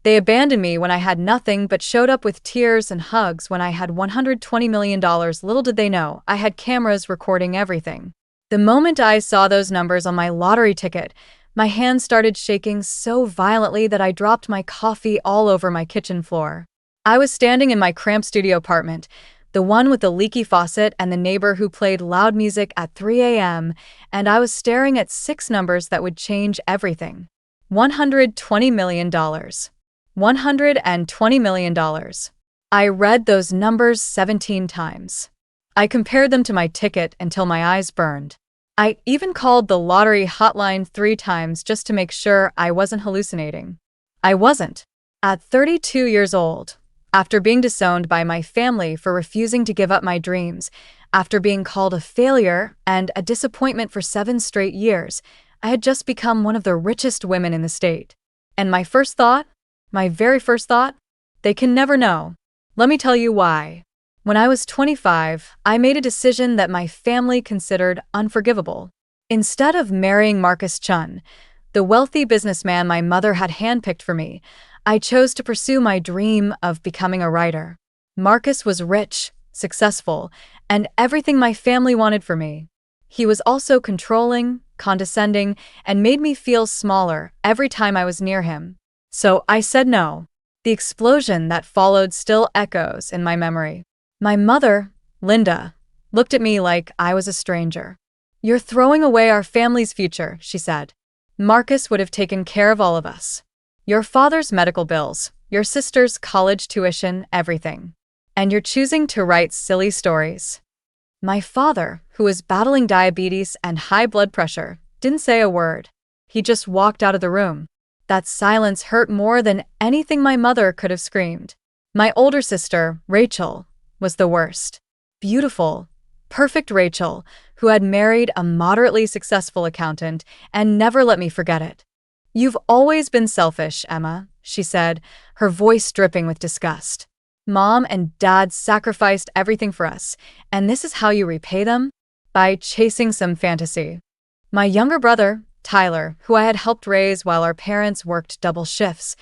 They abandoned me when I had nothing but showed up with tears and hugs when I had $120 million. Little did they know, I had cameras recording everything. The moment I saw those numbers on my lottery ticket, my hand started shaking so violently that I dropped my coffee all over my kitchen floor. I was standing in my cramped studio apartment, the one with the leaky faucet and the neighbor who played loud music at 3 a.m., and I was staring at 6 numbers that would change everything. $120 million. $120 million. I read those numbers 17 times. I compared them to my ticket until my eyes burned. I even called the lottery hotline 3 times just to make sure I wasn't hallucinating. I wasn't. At 32 years old, after being disowned by my family for refusing to give up my dreams, after being called a failure and a disappointment for 7 straight years, I had just become one of the richest women in the state. And my very first thought, they can never know. Let me tell you why. When I was 25, I made a decision that my family considered unforgivable. Instead of marrying Marcus Chun, the wealthy businessman my mother had handpicked for me, I chose to pursue my dream of becoming a writer. Marcus was rich, successful, and everything my family wanted for me. He was also controlling, condescending, and made me feel smaller every time I was near him. So I said no. The explosion that followed still echoes in my memory. My mother, Linda, looked at me like I was a stranger. "You're throwing away our family's future," she said. "Marcus would have taken care of all of us. Your father's medical bills, your sister's college tuition, everything. And you're choosing to write silly stories." My father, who was battling diabetes and high blood pressure, didn't say a word. He just walked out of the room. That silence hurt more than anything my mother could have screamed. My older sister, Rachel, was the worst. Beautiful, perfect Rachel, who had married a moderately successful accountant and never let me forget it. "You've always been selfish, Emma," she said, her voice dripping with disgust. "Mom and Dad sacrificed everything for us, and this is how you repay them? By chasing some fantasy." My younger brother, Tyler, who I had helped raise while our parents worked double shifts,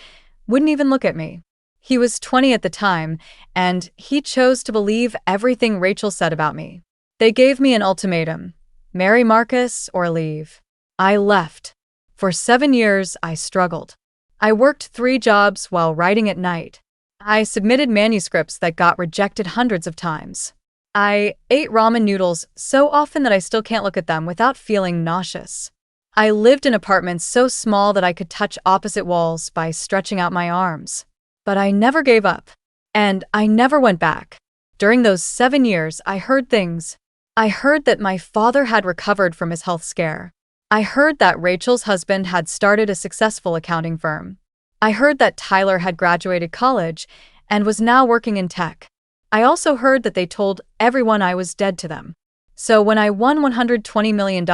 wouldn't even look at me. He was 20 at the time, and he chose to believe everything Rachel said about me. They gave me an ultimatum: marry Marcus or leave. I left. For 7 years, I struggled. I worked 3 jobs while writing at night. I submitted manuscripts that got rejected hundreds of times. I ate ramen noodles so often that I still can't look at them without feeling nauseous. I lived in apartments so small that I could touch opposite walls by stretching out my arms. But I never gave up. And I never went back. During those 7 years, I heard things. I heard that my father had recovered from his health scare. I heard that Rachel's husband had started a successful accounting firm. I heard that Tyler had graduated college and was now working in tech. I also heard that they told everyone I was dead to them. So when I won $120 million,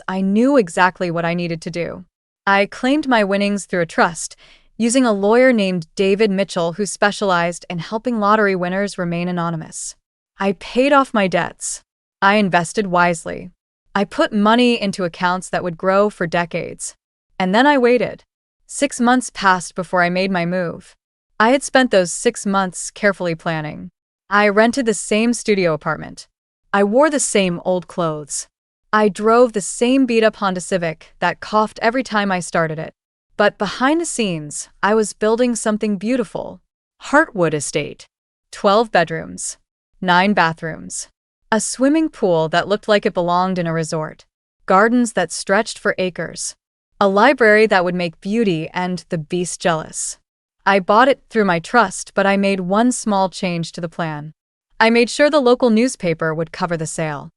I knew exactly what I needed to do. I claimed my winnings through a trust, using a lawyer named David Mitchell who specialized in helping lottery winners remain anonymous. I paid off my debts. I invested wisely. I put money into accounts that would grow for decades. And then I waited. 6 months passed before I made my move. I had spent those 6 months carefully planning. I rented the same studio apartment. I wore the same old clothes. I drove the same beat-up Honda Civic that coughed every time I started it. But behind the scenes, I was building something beautiful. Heartwood Estate. 12 bedrooms. 9 bathrooms. A swimming pool that looked like it belonged in a resort. Gardens that stretched for acres. A library that would make Beauty and the Beast jealous. I bought it through my trust, but I made one small change to the plan. I made sure the local newspaper would cover the sale.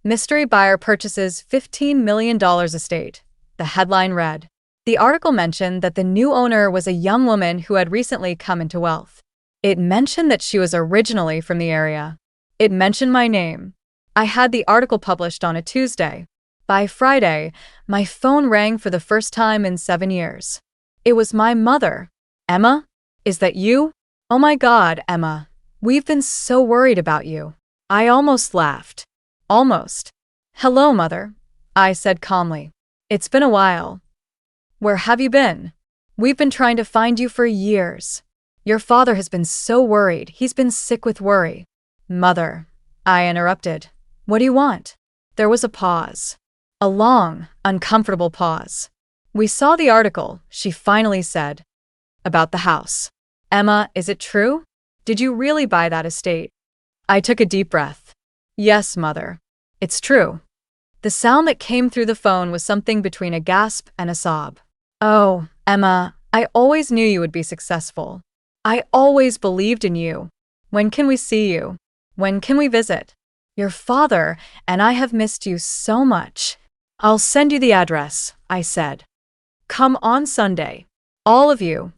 "Mystery buyer purchases $15 million estate," the headline read. The article mentioned that the new owner was a young woman who had recently come into wealth. It mentioned that she was originally from the area. It mentioned my name. I had the article published on a Tuesday. By Friday, my phone rang for the first time in 7 years. It was my mother. "Emma? Is that you? Oh my God, Emma. We've been so worried about you." I almost laughed. Almost. "Hello, Mother," I said calmly. "It's been a while." "Where have you been?" We've been trying to find you for years. Your father has been so worried. He's been sick with worry. Mother, I interrupted. What do you want? There was a pause. A long, uncomfortable pause. We saw the article, she finally said. About the house. Emma, is it true? Did you really buy that estate? I took a deep breath. Yes, Mother. It's true. The sound that came through the phone was something between a gasp and a sob. Oh, Emma, I always knew you would be successful. I always believed in you. When can we see you? When can we visit? Your father and I have missed you so much. I'll send you the address, I said. Come on Sunday. All of you.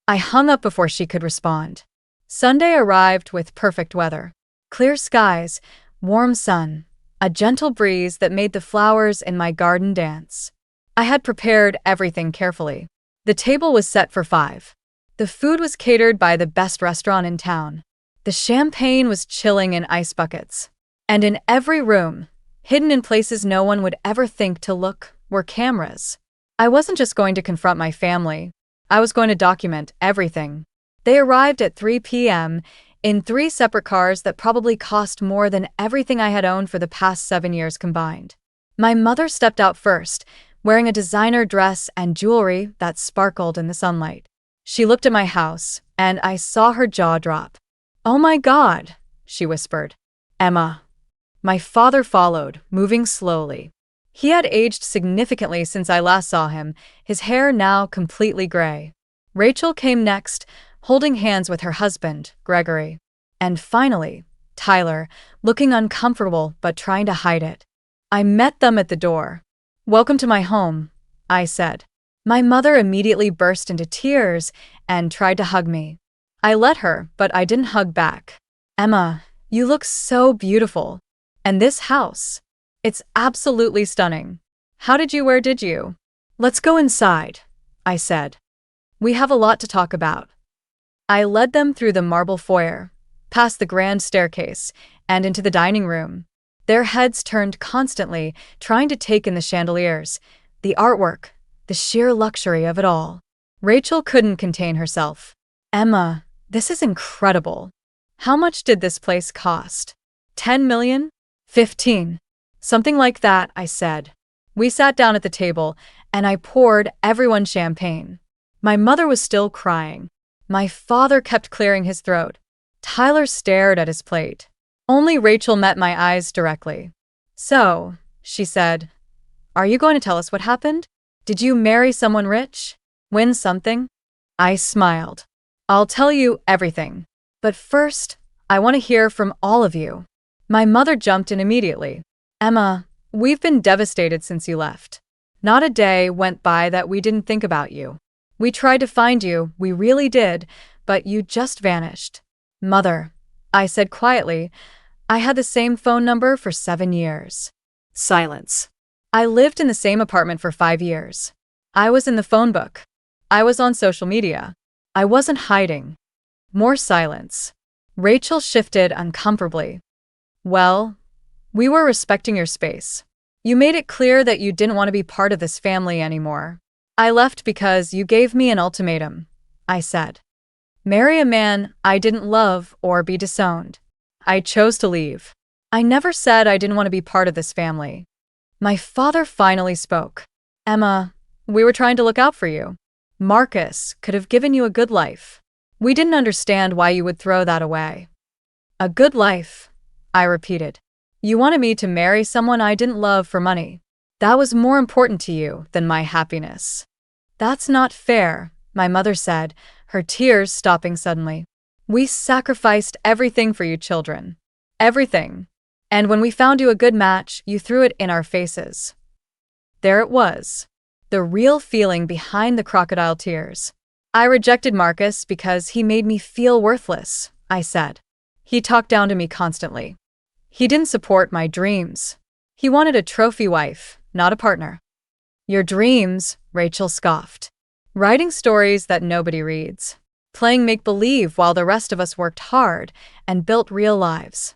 I hung up before she could respond. Sunday arrived with perfect weather. Clear skies, warm sun, a gentle breeze that made the flowers in my garden dance. I had prepared everything carefully. The table was set for 5. The food was catered by the best restaurant in town. The champagne was chilling in ice buckets. And in every room, hidden in places no one would ever think to look, were cameras. I wasn't just going to confront my family. I was going to document everything. They arrived at 3 p.m. in 3 separate cars that probably cost more than everything I had owned for the past 7 years combined. My mother stepped out first, wearing a designer dress and jewelry that sparkled in the sunlight. She looked at my house, and I saw her jaw drop. Oh my God, she whispered. Emma. My father followed, moving slowly. He had aged significantly since I last saw him, his hair now completely gray. Rachel came next, holding hands with her husband, Gregory. And finally, Tyler, looking uncomfortable but trying to hide it. I met them at the door. Welcome to my home, I said. My mother immediately burst into tears and tried to hug me. I let her, but I didn't hug back. Emma, you look so beautiful. And this house. It's absolutely stunning. How did you? Where did you? Let's go inside, I said. We have a lot to talk about. I led them through the marble foyer, past the grand staircase, and into the dining room. Their heads turned constantly, trying to take in the chandeliers, the artwork, the sheer luxury of it all. Rachel couldn't contain herself. Emma, this is incredible. How much did this place cost? 10 million? 15. Something like that, I said. We sat down at the table, and I poured everyone champagne. My mother was still crying. My father kept clearing his throat. Tyler stared at his plate. Only Rachel met my eyes directly. So, she said, are you going to tell us what happened? Did you marry someone rich? Win something? I smiled. I'll tell you everything. But first, I want to hear from all of you. My mother jumped in immediately. Emma, we've been devastated since you left. Not a day went by that we didn't think about you. We tried to find you, we really did, but you just vanished. Mother, I said quietly, I had the same phone number for 7 years. Silence. I lived in the same apartment for 5 years. I was in the phone book. I was on social media. I wasn't hiding. More silence. Rachel shifted uncomfortably. Well, we were respecting your space. You made it clear that you didn't want to be part of this family anymore. I left because you gave me an ultimatum, I said. Marry a man I didn't love or be disowned. I chose to leave. I never said I didn't want to be part of this family. My father finally spoke. Emma, we were trying to look out for you. Marcus could have given you a good life. We didn't understand why you would throw that away. A good life, I repeated. You wanted me to marry someone I didn't love for money. That was more important to you than my happiness. That's not fair, my mother said, her tears stopping suddenly. We sacrificed everything for you children. Everything. And when we found you a good match, you threw it in our faces. There it was. The real feeling behind the crocodile tears. I rejected Marcus because he made me feel worthless, I said. He talked down to me constantly. He didn't support my dreams. He wanted a trophy wife, not a partner. Your dreams, Rachel scoffed. Writing stories that nobody reads. Playing make-believe while the rest of us worked hard and built real lives.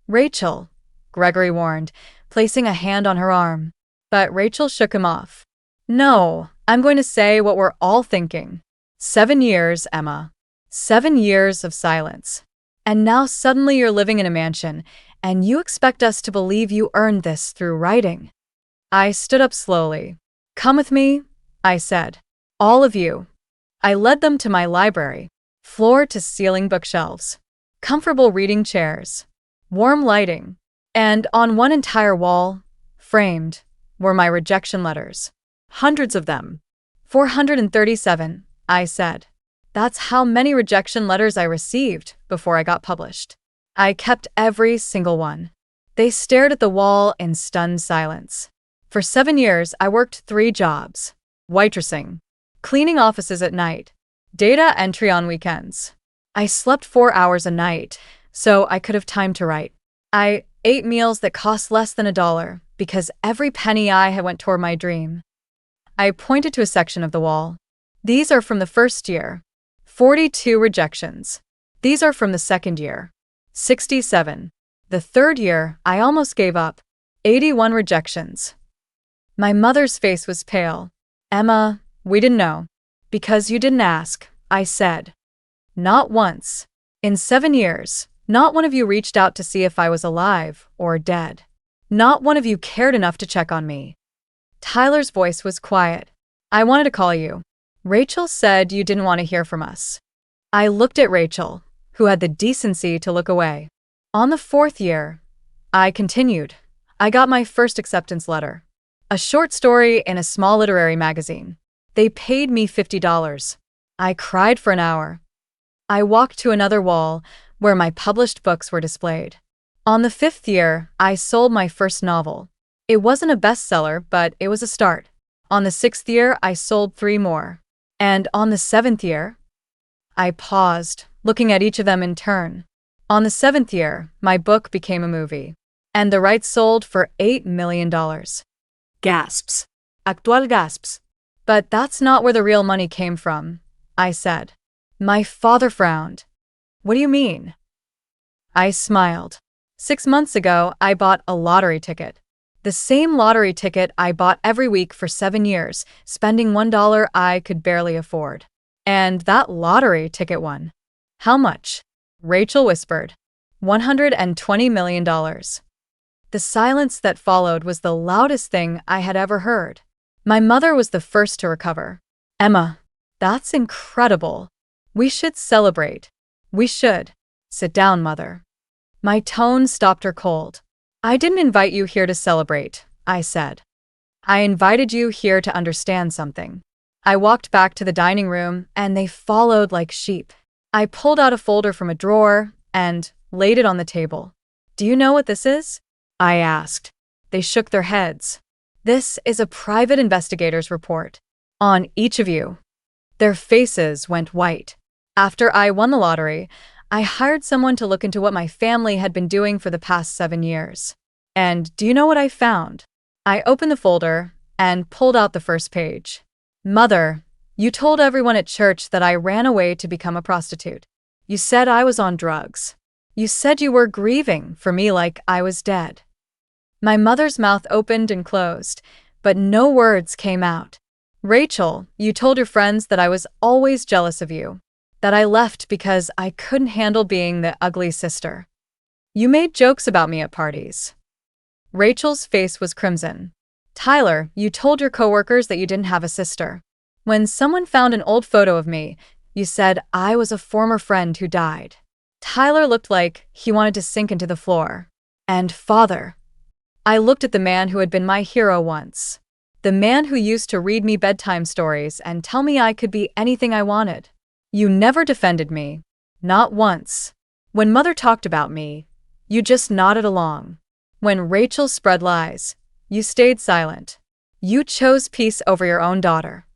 Rachel, Gregory warned, placing a hand on her arm. But Rachel shook him off. No, I'm going to say what we're all thinking. 7 years, Emma. 7 years of silence. And now suddenly you're living in a mansion, and you expect us to believe you earned this through writing. I stood up slowly. Come with me, I said. All of you. I led them to my library. Floor-to-ceiling bookshelves. Comfortable reading chairs. Warm lighting. And on one entire wall, framed, were my rejection letters. Hundreds of them. 437, I said. That's how many rejection letters I received before I got published. I kept every single one. They stared at the wall in stunned silence. For 7 years, I worked 3 jobs. Waitressing, cleaning offices at night, data entry on weekends. I slept 4 hours a night, so I could have time to write. I ate meals that cost less than $1 because every penny I had went toward my dream. I pointed to a section of the wall. These are from the first year. 42 rejections. These are from the second year. 67. The third year, I almost gave up. 81 rejections. My mother's face was pale. Emma, we didn't know. Because you didn't ask, I said. Not once. In 7 years, not one of you reached out to see if I was alive or dead. Not one of you cared enough to check on me. Tyler's voice was quiet. I wanted to call you. Rachel said you didn't want to hear from us. I looked at Rachel, who had the decency to look away. On the 4th year, I continued. I got my first acceptance letter. A short story in a small literary magazine. They paid me $50. I cried for an hour. I walked to another wall where my published books were displayed. On the 5th year, I sold my first novel. It wasn't a bestseller, but it was a start. On the 6th year, I sold 3 more. And on the 7th year, I paused, looking at each of them in turn. On the 7th year, my book became a movie. And the rights sold for $8 million. Gasps. Actual gasps. But that's not where the real money came from, I said. My father frowned. What do you mean? I smiled. 6 months ago, I bought a lottery ticket. The same lottery ticket I bought every week for 7 years, spending $1 I could barely afford. And that lottery ticket won. How much? Rachel whispered. $120 million. The silence that followed was the loudest thing I had ever heard. My mother was the first to recover. Emma, that's incredible. We should celebrate. We should. Sit down, Mother. My tone stopped her cold. I didn't invite you here to celebrate, I said. I invited you here to understand something. I walked back to the dining room, and they followed like sheep. I pulled out a folder from a drawer and laid it on the table. Do you know what this is? I asked. They shook their heads. This is a private investigator's report. On each of you. Their faces went white. After I won the lottery, I hired someone to look into what my family had been doing for the past 7 years. And do you know what I found? I opened the folder and pulled out the first page. Mother, you told everyone at church that I ran away to become a prostitute. You said I was on drugs. You said you were grieving for me like I was dead. My mother's mouth opened and closed, but no words came out. Rachel, you told your friends that I was always jealous of you, that I left because I couldn't handle being the ugly sister. You made jokes about me at parties. Rachel's face was crimson. Tyler, you told your coworkers that you didn't have a sister. When someone found an old photo of me, you said I was a former friend who died. Tyler looked like he wanted to sink into the floor. And Father. I looked at the man who had been my hero once. The man who used to read me bedtime stories and tell me I could be anything I wanted. You never defended me. Not once. When Mother talked about me, you just nodded along. When Rachel spread lies, you stayed silent. You chose peace over your own daughter.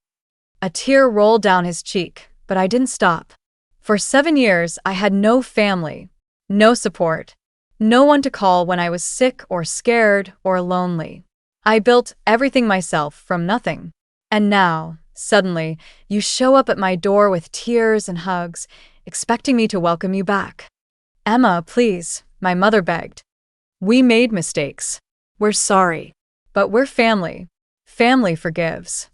A tear rolled down his cheek, but I didn't stop. For 7 years, I had no family, no support, no one to call when I was sick or scared or lonely. I built everything myself from nothing. And now, suddenly, you show up at my door with tears and hugs, expecting me to welcome you back. Emma, please, my mother begged. We made mistakes. We're sorry. But we're family. Family forgives.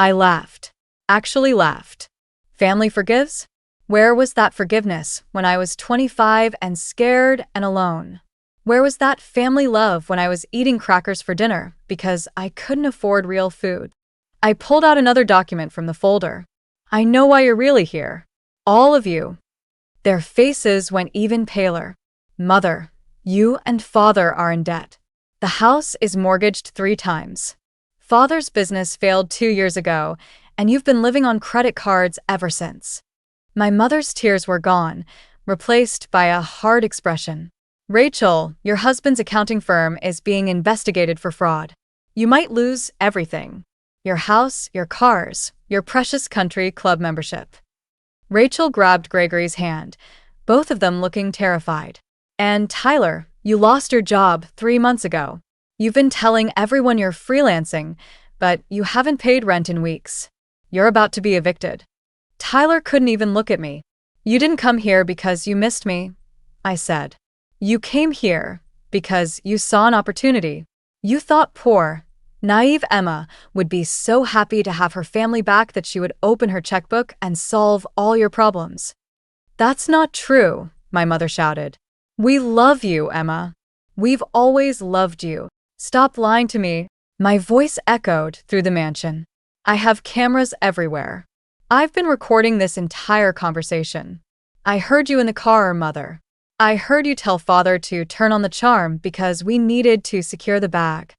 I laughed. Actually laughed. Family forgives? Where was that forgiveness when I was 25 and scared and alone? Where was that family love when I was eating crackers for dinner because I couldn't afford real food? I pulled out another document from the folder. I know why you're really here. All of you. Their faces went even paler. Mother, you and father are in debt. The house is mortgaged 3 times. Father's business failed 2 years ago, and you've been living on credit cards ever since. My mother's tears were gone, replaced by a hard expression. Rachel, your husband's accounting firm is being investigated for fraud. You might lose everything. Your house, your cars, your precious country club membership. Rachel grabbed Gregory's hand, both of them looking terrified. And Tyler, you lost your job 3 months ago. You've been telling everyone you're freelancing, but you haven't paid rent in weeks. You're about to be evicted. Tyler couldn't even look at me. You didn't come here because you missed me, I said. You came here because you saw an opportunity. You thought poor, naive Emma would be so happy to have her family back that she would open her checkbook and solve all your problems. That's not true, my mother shouted. We love you, Emma. We've always loved you. Stop lying to me. My voice echoed through the mansion. I have cameras everywhere. I've been recording this entire conversation. I heard you in the car, Mother. I heard you tell Father to turn on the charm because we needed to secure the bag.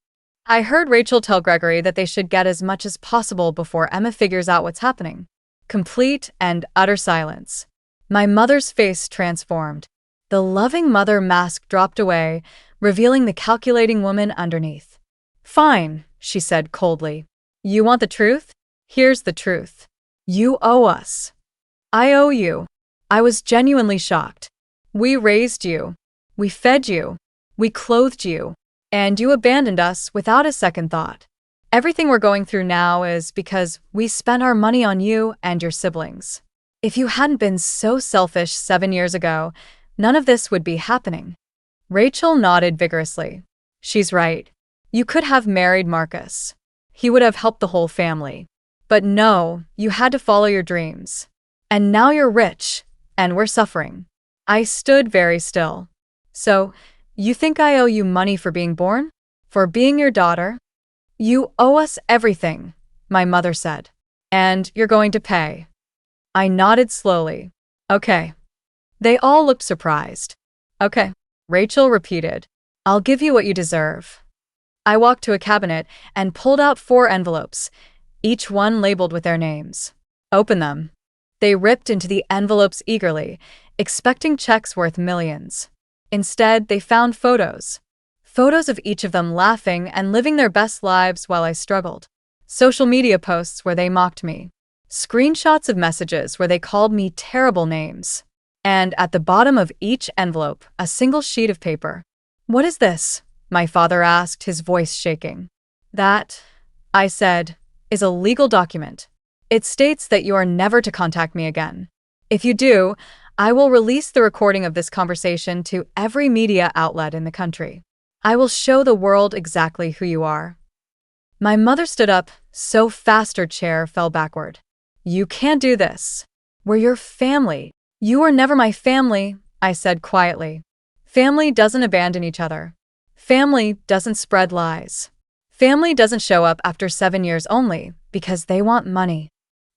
I heard Rachel tell Gregory that they should get as much as possible before Emma figures out what's happening. Complete and utter silence. My mother's face transformed. The loving mother mask dropped away, revealing the calculating woman underneath. Fine, she said coldly. You want the truth? Here's the truth. You owe us. I owe you. I was genuinely shocked. We raised you. We fed you. We clothed you. And you abandoned us without a second thought. Everything we're going through now is because we spent our money on you and your siblings. If you hadn't been so selfish 7 years ago, none of this would be happening. Rachel nodded vigorously. She's right. You could have married Marcus. He would have helped the whole family. But no, you had to follow your dreams. And now you're rich, and we're suffering. I stood very still. So, you think I owe you money for being born? For being your daughter? You owe us everything, my mother said. And you're going to pay. I nodded slowly. Okay. They all looked surprised. Okay, Rachel repeated. I'll give you what you deserve. I walked to a cabinet and pulled out 4 envelopes, each one labeled with their names. Open them. They ripped into the envelopes eagerly, expecting checks worth millions. Instead, they found photos. Photos of each of them laughing and living their best lives while I struggled. Social media posts where they mocked me. Screenshots of messages where they called me terrible names. And at the bottom of each envelope, a single sheet of paper. What is this? My father asked, his voice shaking. That, I said, is a legal document. It states that you are never to contact me again. If you do, I will release the recording of this conversation to every media outlet in the country. I will show the world exactly who you are. My mother stood up, so fast her chair fell backward. You can't do this. We're your family. You were never my family, I said quietly. Family doesn't abandon each other. Family doesn't spread lies. Family doesn't show up after 7 years only because they want money.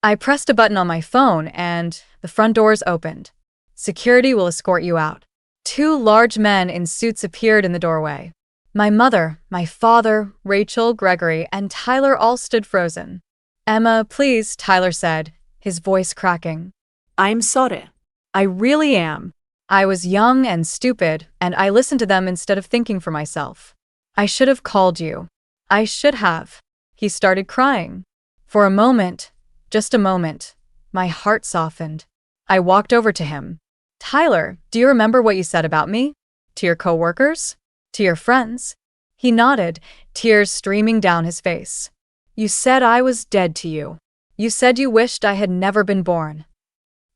I pressed a button on my phone and the front doors opened. Security will escort you out. 2 large men in suits appeared in the doorway. My mother, my father, Rachel, Gregory, and Tyler all stood frozen. Emma, please, Tyler said, his voice cracking. I'm sorry. I really am. I was young and stupid, and I listened to them instead of thinking for myself. I should have called you. I should have. He started crying. For a moment, just a moment, my heart softened. I walked over to him. Tyler, do you remember what you said about me? To your coworkers? To your friends? He nodded, tears streaming down his face. You said I was dead to you. You said you wished I had never been born.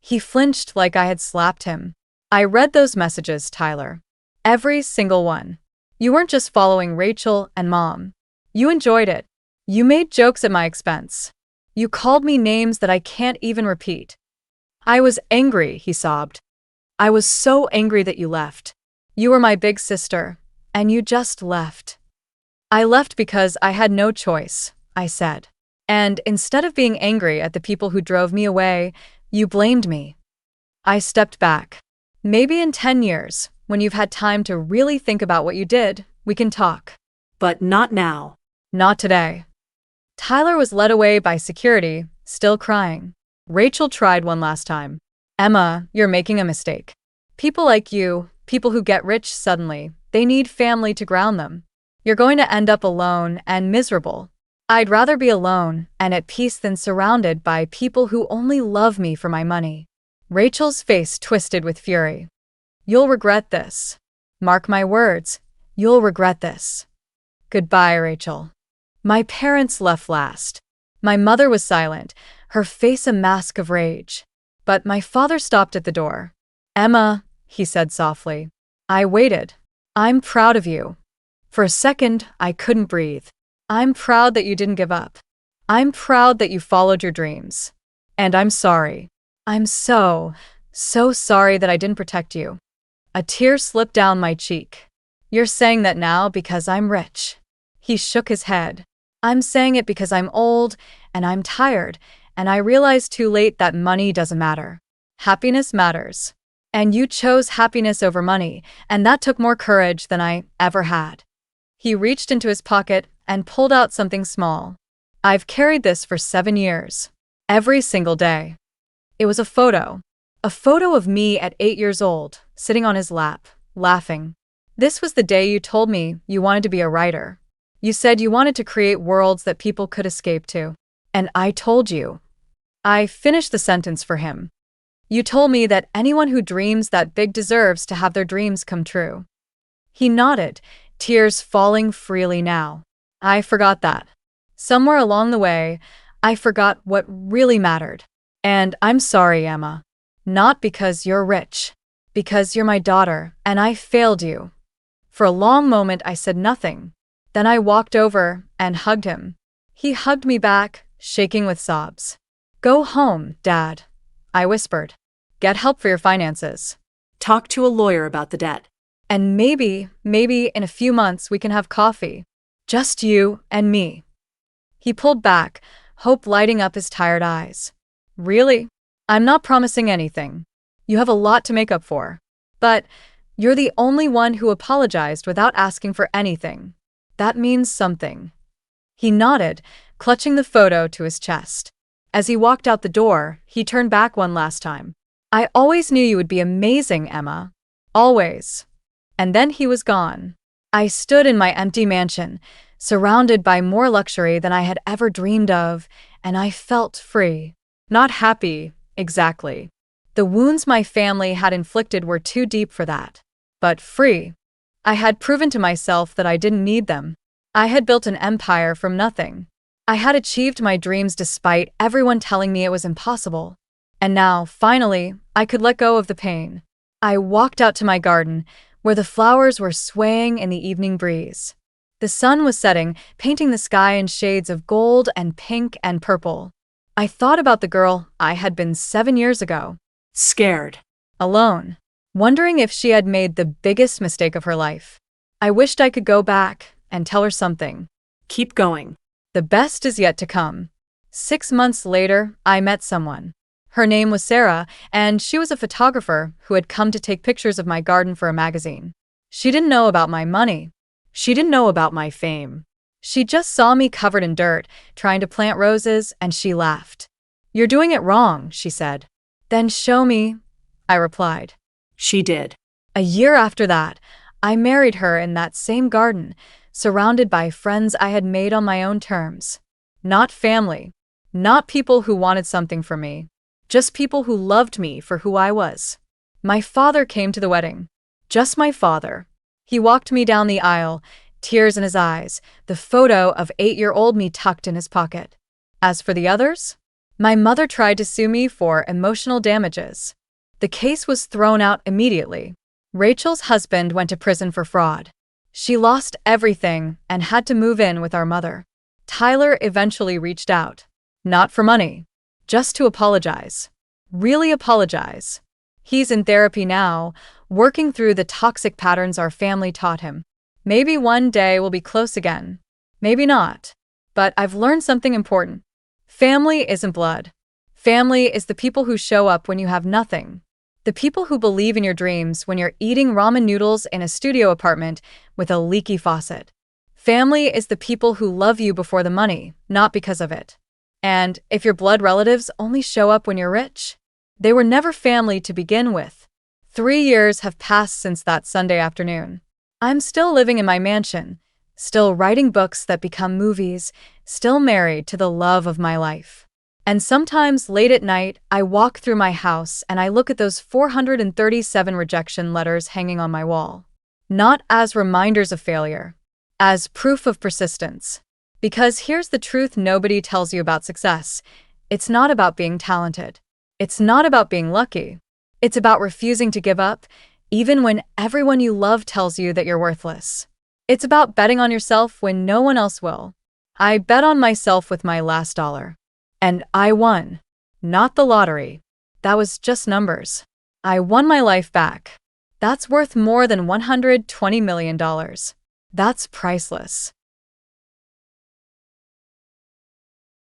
He flinched like I had slapped him. I read those messages, Tyler. Every single one. You weren't just following Rachel and Mom. You enjoyed it. You made jokes at my expense. You called me names that I can't even repeat. I was angry, he sobbed. I was so angry that you left. You were my big sister, and you just left. I left because I had no choice, I said. And instead of being angry at the people who drove me away, you blamed me. I stepped back. Maybe in 10 years, when you've had time to really think about what you did, we can talk. But not now. Not today. Tyler was led away by security, still crying. Rachel tried one last time. Emma, you're making a mistake. People like you, people who get rich suddenly, they need family to ground them. You're going to end up alone and miserable. I'd rather be alone and at peace than surrounded by people who only love me for my money. Rachel's face twisted with fury. You'll regret this. Mark my words, you'll regret this. Goodbye, Rachel. My parents left last. My mother was silent, her face a mask of rage. But my father stopped at the door. Emma, he said softly. I waited. I'm proud of you. For a second, I couldn't breathe. I'm proud that you didn't give up. I'm proud that you followed your dreams. And I'm sorry. I'm so sorry that I didn't protect you. A tear slipped down my cheek. You're saying that now because I'm rich. He shook his head. I'm saying it because I'm old, and I'm tired, and I realized too late that money doesn't matter. Happiness matters. And you chose happiness over money, and that took more courage than I ever had. He reached into his pocket and pulled out something small. I've carried this for 7 years. Every single day. It was a photo. A photo of me at 8 years old, sitting on his lap, laughing. This was the day you told me you wanted to be a writer. You said you wanted to create worlds that people could escape to. And I told you. I finished the sentence for him. You told me that anyone who dreams that big deserves to have their dreams come true. He nodded, tears falling freely now. I forgot that. Somewhere along the way, I forgot what really mattered. And I'm sorry, Emma. Not because you're rich. Because you're my daughter, and I failed you. For a long moment, I said nothing. Then I walked over and hugged him. He hugged me back, shaking with sobs. Go home, Dad, I whispered. Get help for your finances. Talk to a lawyer about the debt. And maybe in a few months we can have coffee. Just you and me. He pulled back, hope lighting up his tired eyes. Really? I'm not promising anything. You have a lot to make up for. But you're the only one who apologized without asking for anything. That means something. He nodded, clutching the photo to his chest. As he walked out the door, he turned back one last time. I always knew you would be amazing, Emma. Always. And then he was gone. I stood in my empty mansion, surrounded by more luxury than I had ever dreamed of, and I felt free. Not happy, exactly. The wounds my family had inflicted were too deep for that. But free. I had proven to myself that I didn't need them. I had built an empire from nothing. I had achieved my dreams despite everyone telling me it was impossible. And now, finally, I could let go of the pain. I walked out to my garden, where the flowers were swaying in the evening breeze. The sun was setting, painting the sky in shades of gold and pink and purple. I thought about the girl I had been 7 years ago. Scared. Alone. Wondering if she had made the biggest mistake of her life. I wished I could go back and tell her something. Keep going. The best is yet to come. 6 months later, I met someone. Her name was Sarah, and she was a photographer who had come to take pictures of my garden for a magazine. She didn't know about my money. She didn't know about my fame. She just saw me covered in dirt, trying to plant roses, and she laughed. You're doing it wrong, she said. Then show me, I replied. She did. A year after that, I married her in that same garden, surrounded by friends I had made on my own terms. Not family. Not people who wanted something from me. Just people who loved me for who I was. My father came to the wedding. Just my father. He walked me down the aisle, tears in his eyes, the photo of 8-year-old me tucked in his pocket. As for the others, my mother tried to sue me for emotional damages. The case was thrown out immediately. Rachel's husband went to prison for fraud. She lost everything and had to move in with our mother. Tyler eventually reached out. Not for money. Just to apologize. Really apologize. He's in therapy now, working through the toxic patterns our family taught him. Maybe one day we'll be close again. Maybe not. But I've learned something important. Family isn't blood. Family is the people who show up when you have nothing. The people who believe in your dreams when you're eating ramen noodles in a studio apartment with a leaky faucet. Family is the people who love you before the money, not because of it. And if your blood relatives only show up when you're rich, they were never family to begin with. 3 years have passed since that Sunday afternoon. I'm still living in my mansion, still writing books that become movies, still married to the love of my life. And sometimes late at night, I walk through my house and I look at those 437 rejection letters hanging on my wall. Not as reminders of failure, as proof of persistence. Because here's the truth nobody tells you about success. It's not about being talented. It's not about being lucky. It's about refusing to give up, even when everyone you love tells you that you're worthless. It's about betting on yourself when no one else will. I bet on myself with my last dollar. And I won. Not the lottery. That was just numbers. I won my life back. That's worth more than $120 million. That's priceless.